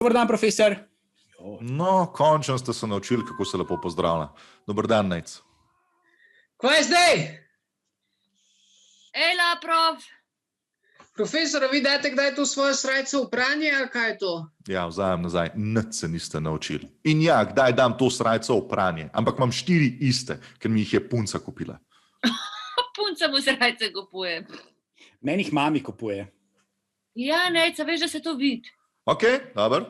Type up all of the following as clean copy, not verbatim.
Dober dan, profesor. No, končno ste se naučili, kako se lepo pozdravlja. Dober dan, Nejc. Kaj je zdaj? Ejla, prof. Profesor, vi dajte kdaj to svojo srajco v pranje, ali kaj je to? Ja, vzajam nazaj, nič se niste naučili. In ja, kdaj dam to srajco v pranje? Ampak imam 4 iste, ker mi jih je punca kupila. Punca mu srajce kupuje. Meni jih mami kupuje. Ja, Nejca, veš, da se to vidi. Ok, dobro,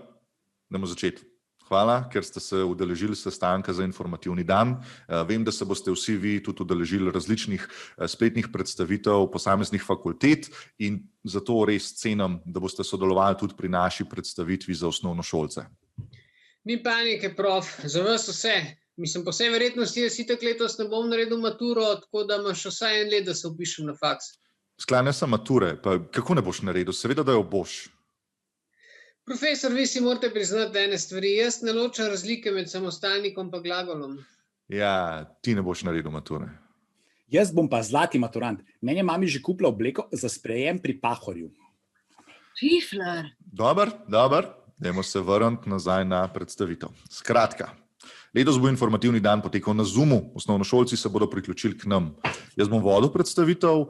idemo začeti. Hvala, ker ste se udeležili sestanka za informativni dan. Vem, da se boste vsi vi tudi udeležili različnih spletnih predstavitev posameznih fakultet in zato res cenim, da boste sodelovali tudi pri naši predstavitvi za osnovnošolce. Ni panike, prof, za vas vse. Mislim, po vsej verjetnosti jaz itak letos ne bom naredil maturo, tako da imaš vsaj 1 let, da se vpišem na faks. Sklanja se mature, pa kako ne boš naredil? Seveda, da jo boš. Profesor, vi si morate priznati ene stvari. Jaz ne ločam razlike med samostalnikom pa glagolom. Ja, ti ne boš naredil mature. Jaz bom pa zlati maturant. Meni je mami že kupila obleko za sprejem pri Pahorju. Fifler. Dobar, dajmo se vrniti nazaj na predstavitev. Skratka, letos bo informativni dan potekal na Zoomu, osnovnošolci se bodo priključili k nam. Jaz bom vodil predstavitev,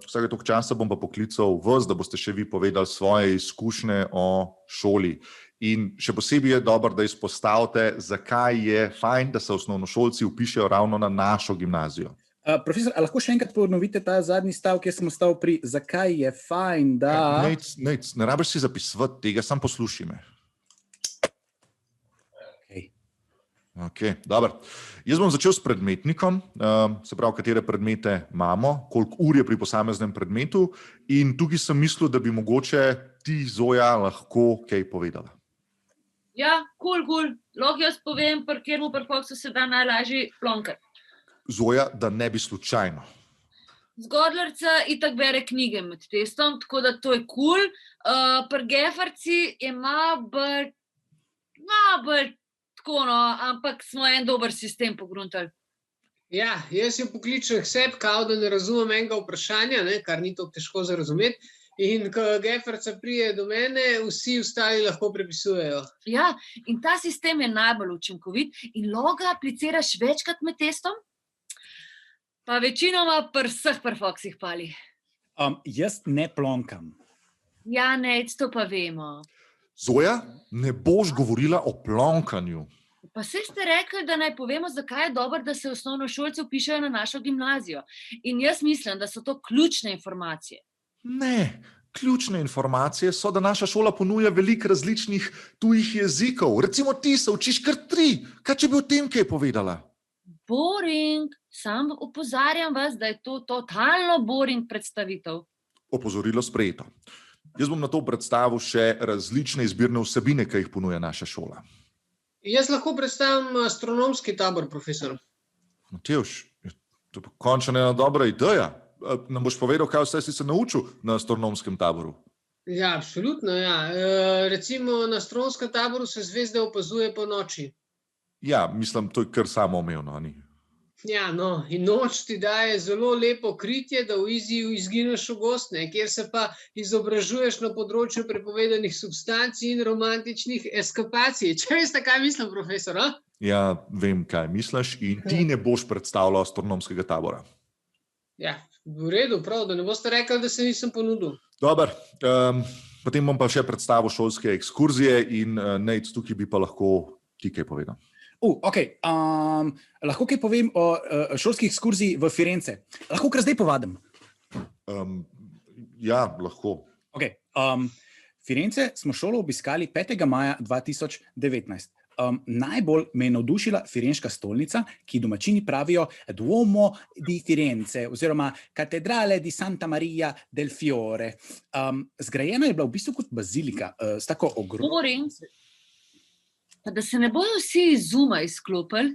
vsake toliko časa bom pa poklical vas, da boste še vi povedali svoje izkušnje o šoli. In še posebej je dobro, da izpostavite, zakaj je fajn, da se osnovnošolci vpišejo ravno na našo gimnazijo. Profesor, a lahko še enkrat ponovite ta zadnji stav, kjer smo stali pri zakaj je fajn, da... Nejc, ne rabiš si zapisovati tega, samo poslušaj me. Ok, dobro. Jaz bom začel s predmetnikom, se pravi, katere predmete imamo, koliko ur je pri posameznem predmetu in tukaj sem mislil, da bi mogoče ti, Zoja, lahko kaj povedala. Ja, cool. Lahko jaz povem, pri kateremu pri faksu se da najlažje plonkati. Zoja, da ne bi slučajno. Zgodlarica itak bere knjige med testom, tako da to je cool. Pri Gefarci je malo bolj tako, no, ampak smo en dober sistem pogruntali. Ja, jaz jo pokličem k sebi, kao da ne razumem enega vprašanja, ne, kar ni tako težko za razumeti. In ko Gefarca pride do mene, vsi ostali lahko prepisujejo. Ja, in ta sistem je najbolj učinkovit in lahko ga apliciraš večkrat med testom, pa večinoma pri vseh pri faksih pali. Jaz ne plonkam. Ja, Nejc, to pa vemo. Zoja, ne boš govorila o plonkanju. Pa saj ste rekli, da naj povemo, zakaj je dobro, da se osnovnošolci vpišejo na našo gimnazijo. In jaz mislim, da so to ključne informacije. Ne, ključne informacije so, da naša šola ponuja veliko različnih tujih jezikov. Recimo ti se učiš kar 3. Kaj če bi o tem kaj povedala? Boring. Sam opozarjam vas, da je to totalno boring predstavitev. Opozorilo sprejeto. Jaz bom na to predstavil še različne izbirne vsebine, ki jih ponuja naša šola. Jaz lahko predstavim astronomski tabor, profesor. Matevž, to je pa končno ena dobra ideja. Nam boš povedal, kaj vse si se naučil na astronomskem taboru? Ja, absolutno, ja. Recimo na astronomskem taboru se zvezde opazuje po noči. Ja, mislim, to je kar samoumevno, ni? Ja, no, in noč ti daje zelo lepo kritje, da v iziju izgineš v gozd, kjer se pa izobražuješ na področju prepovedanih substancij in romantičnih eskapacij. Če veste, kaj mislim, profesor, a? Ja, vem, kaj misliš in ti ne boš predstavljal astronomskega tabora. Ja, v redu, prav, da ne boste rekli, da se nisem ponudil. Dobar, potem bom pa še predstavil šolske ekskurzije in Nejc, tukaj bi pa lahko ti kaj povedal. Ok, lahko kaj povem o šolskih ekskurzij v Firence. Lahko kar zdaj povadim. Ja, lahko. Ok, Firence smo šolo obiskali 5. maja 2019. Najbolj me je navdušila Firenška stolnica, ki domačini pravijo Duomo di Firenze oziroma Catedrale di Santa Maria del Fiore. Zgrajena je bila v bistvu kot bazilika, s tako ogromno... Pa da se ne bojo vsi iz Zooma izklopili,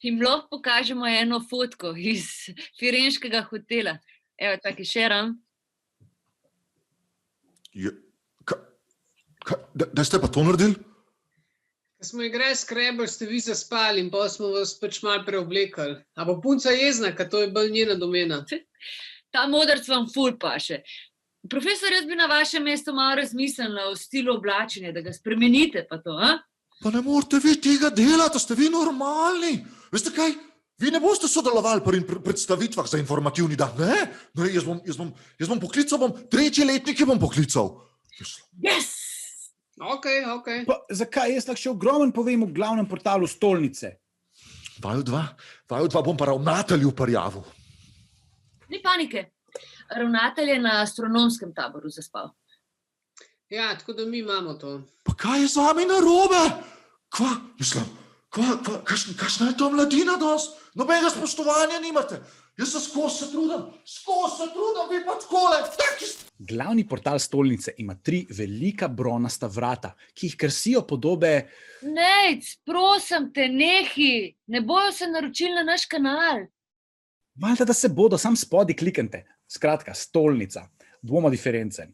jim lahko pokažemo eno fotko iz Firenškega hotela. Evo, taki šeram. Da ste pa to naredili? Ko smo igrali Scrabble, ste vi zaspali in pa smo vas pač malo preoblekali. A bo punca jezna, ker to je bolj njena domena. Ta modrc vam ful paše. Profesor, jaz bi na vašem mestu malo razmislila o stilu oblačenja, da ga spremenite pa to, a? Pa ne morete vi tega delati, ste vi normalni. Veste kaj? Vi ne boste sodelovali pri predstavitvah za informativni dan. Ne, jaz bom poklical, 3. letnike bom poklical. Yes! Ok. Pa zakaj jaz lahko še ogromen povem v glavnem portalu stolnice? Vaju dva bom pa ravnatelju prijavil. Ni panike. Ravnatelj je na astronomskem taboru zaspal. Ja, tako da mi imamo to. Pa kaj je z vami narobe? Kakšna je to mladina danes? Nobenega spoštovanja nimate. Jaz se skozi se trudim, vi pa takole. Glavni portal stolnice ima 3 velika bronasta vrata, ki jih krasijo podobe. Nejc, prosim te, nehi. Ne bojo se naročili na naš kanal. Valjda, da se bodo, sam spodaj kliknite. Skratka, stolnica, Duomo di Firenze.